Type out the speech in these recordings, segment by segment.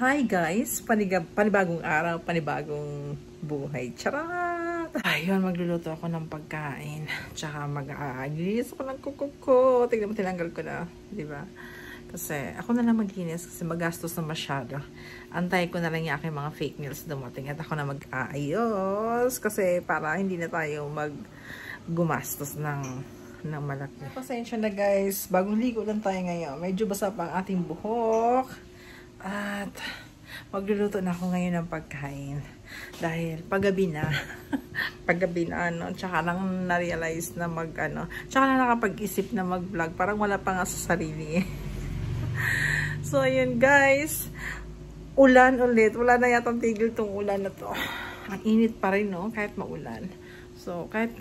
Hi guys! Panibagong araw, panibagong buhay. Charot! Ayun, magluluto ako ng pagkain. Tsaka mag-aagis ako ng kuko. Tignan mo, tinanggal ko na. Diba? Kasi ako na lang maglinis kasi magastos na masyado. Antay ko na lang yung aking mga fake nails dumating at ako na mag-aayos. Kasi para hindi na tayo gumastos ng malaki. Pasensya na guys. Bagong ligo lang tayo ngayon. Medyo basa pa ang ating buhok. At magluluto na ako ngayon ng pagkain dahil paggabi na tsaka lang na-realize na tsaka lang nakapag-isip na mag-vlog, parang wala pa nga sa sarili. So ayun guys, ulan ulit, wala na yatang tigil tong ulan na to. Ang init pa rin, no, kahit maulan. So kahit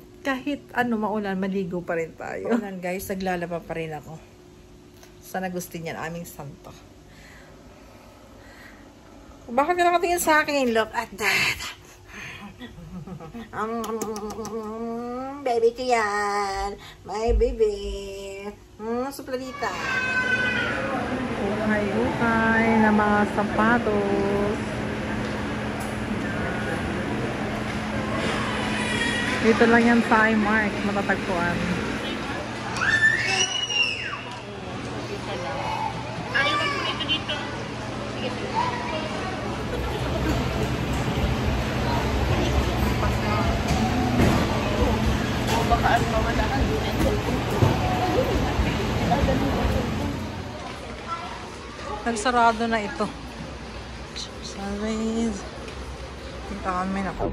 maulan, maligo pa rin tayo. Ulan guys, naglalaba pa rin ako. Sana gusto niyan aming santo. Bakit ka nakatingin sa akin? Look at that. Baby ko yan. My baby. Supladita. Ukay na mga sapatos. Dito lang yan sa iMart. Matatagpuan. Nagsarado na ito. Sorry. Kita kami na po.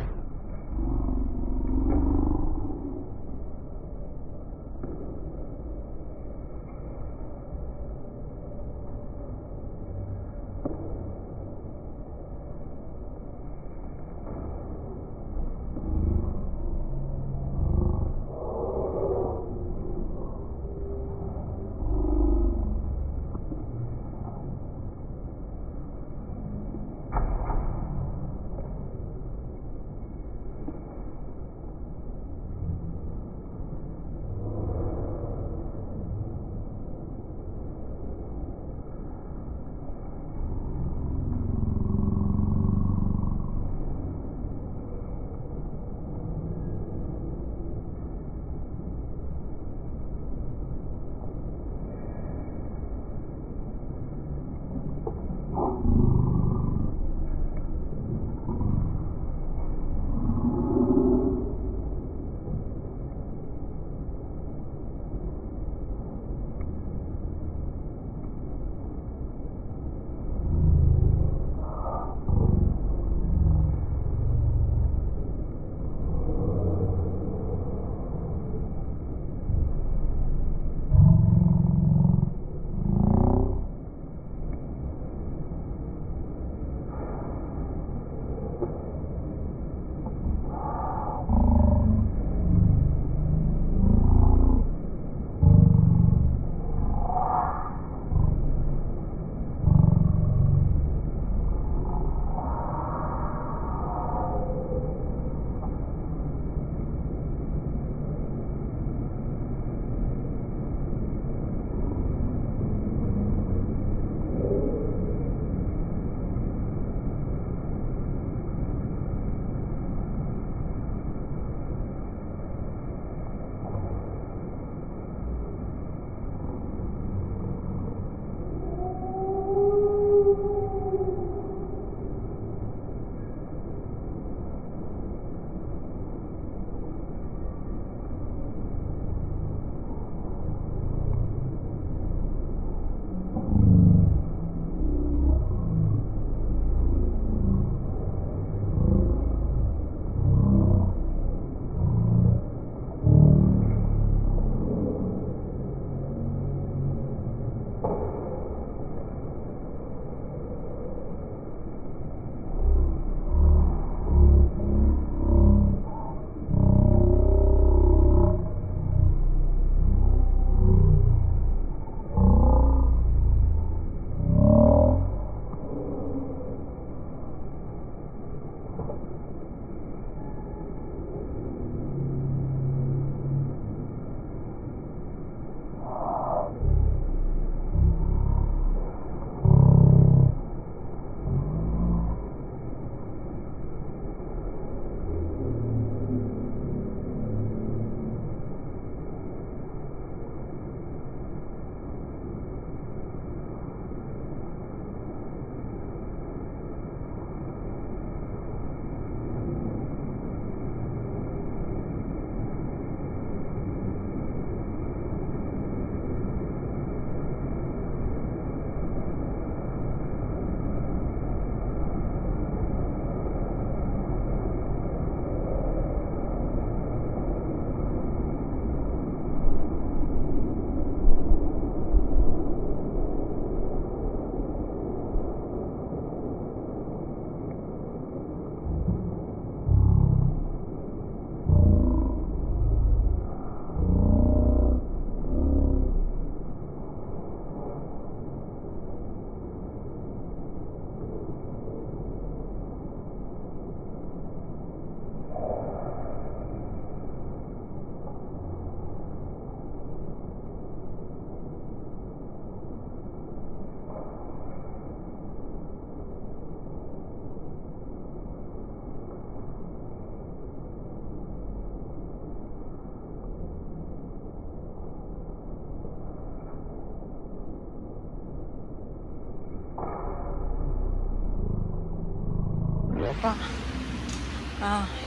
pa.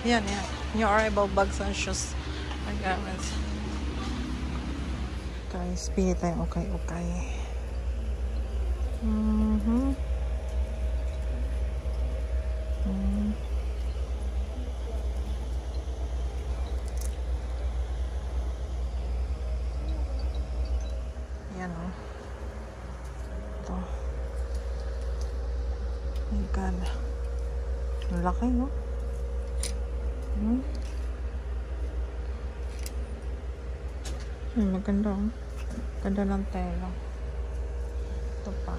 Yan. New arrival bags and shoes. And garments. Guys, pili tayong okay. Yan o. Ito. Oh my God. Ang laki, no? Maganda, oh. Ganda ng tela. Ito pa.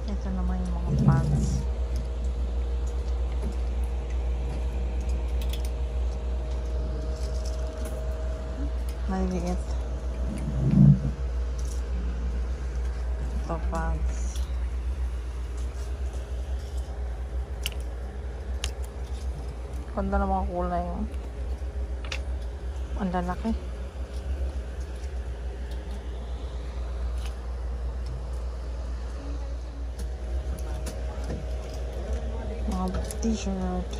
Ito naman yung mga pants. Maliit. Ito pants. Ganda na mga kulay. Ang lalaki. Mga t-shirt.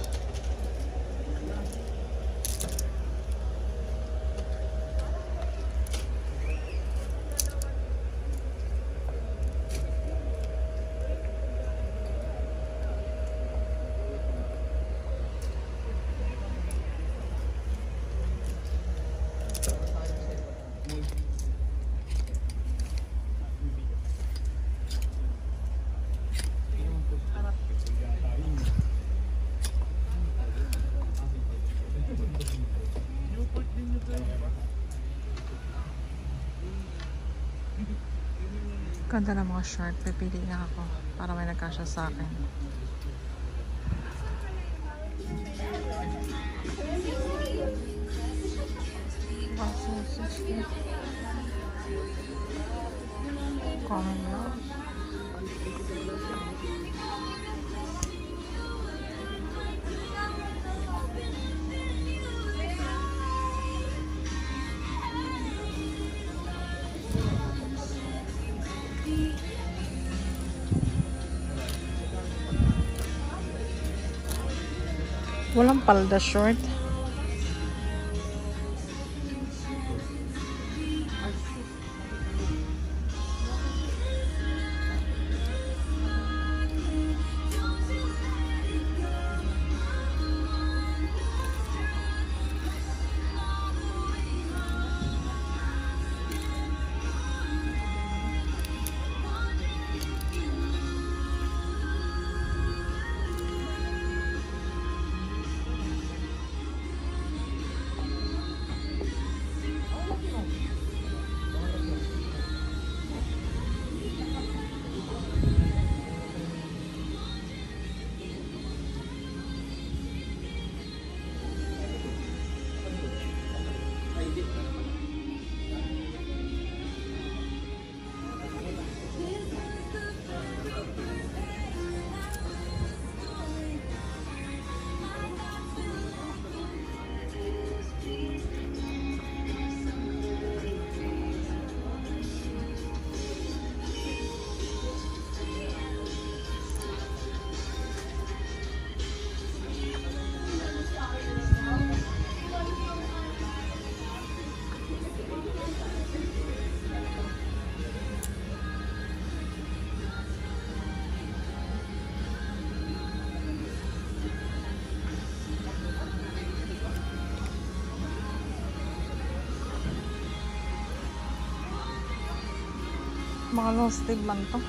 Ganda ng mga short. Pipili na ako para may nagkasya sa akin. Comment lang. Walang palda short. Mga long sleeve man to.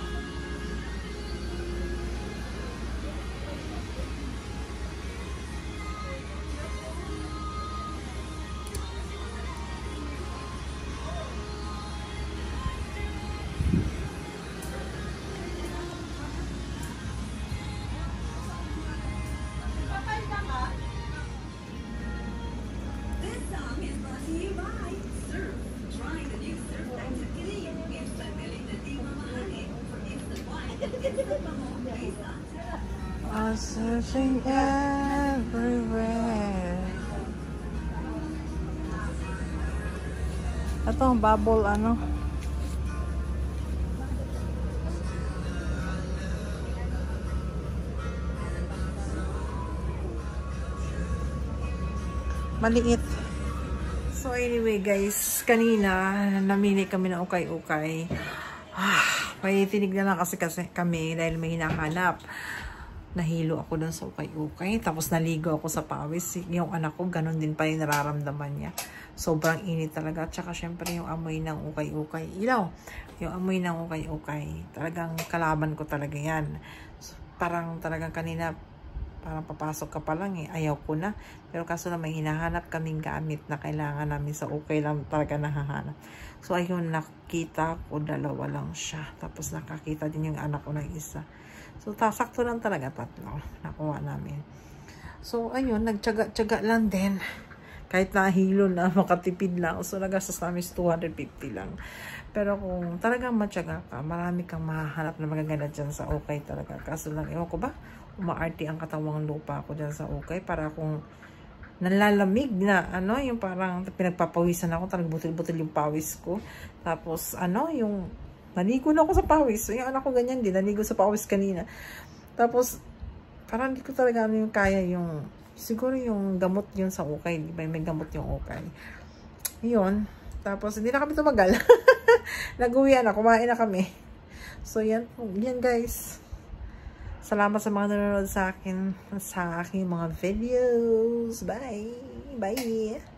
I'm searching everywhere. Ito ang bubble ano. Maliit. So anyway guys, kanina namili kami ng ukay-ukay. May tinignan na kasi kami dahil may hinahanap. Nahilo ako dun sa ukay-ukay. Tapos naligo ako sa pawis. Yung anak ko, ganun din pa yung nararamdaman niya. Sobrang init talaga. Tsaka syempre yung amoy ng ukay-ukay. Ilaw! Yung amoy ng ukay-ukay. Talagang kalaban ko talaga yan. So, parang talagang kanina, parang papasok ka pa lang eh. Ayaw ko na. Pero kaso na may hinahanap kaming gamit na kailangan namin sa ukay lang talaga nahahanap. So ayun, nakita ko, dalawa lang siya. Tapos nakakita din yung anak ko ng isa. So sakto lang talaga, tatlo. Nakuha namin. So ayun, nagtyaga-tyaga lang din. Kahit nahilo na, makatipid lang. So nagastos namin 250 lang. Pero kung talagang matyaga ka, marami kang mahahanap na magaganda dyan sa ukay talaga. Kaso lang, ewan ko ba, umaarti ang katawang lupa ko dyan sa ukay para kung nalalamig na, ano, yung parang pinagpapawisan ako, talagang butil-butil yung pawis ko. Tapos, ano, yung naligo na ako sa pawis. So, yung anak ko ganyan din, naligo sa pawis kanina. Tapos, parang hindi ko talaga ano yung kaya yung, siguro yung gamot yun sa ukay. Di ba? May gamot yung ukay. Yun. Tapos, hindi na kami tumagal. Nag-uwian na, kumain na kami. So, yan guys. Salamat sa mga nanonood sa akin, sa aking mga videos. Bye! Bye!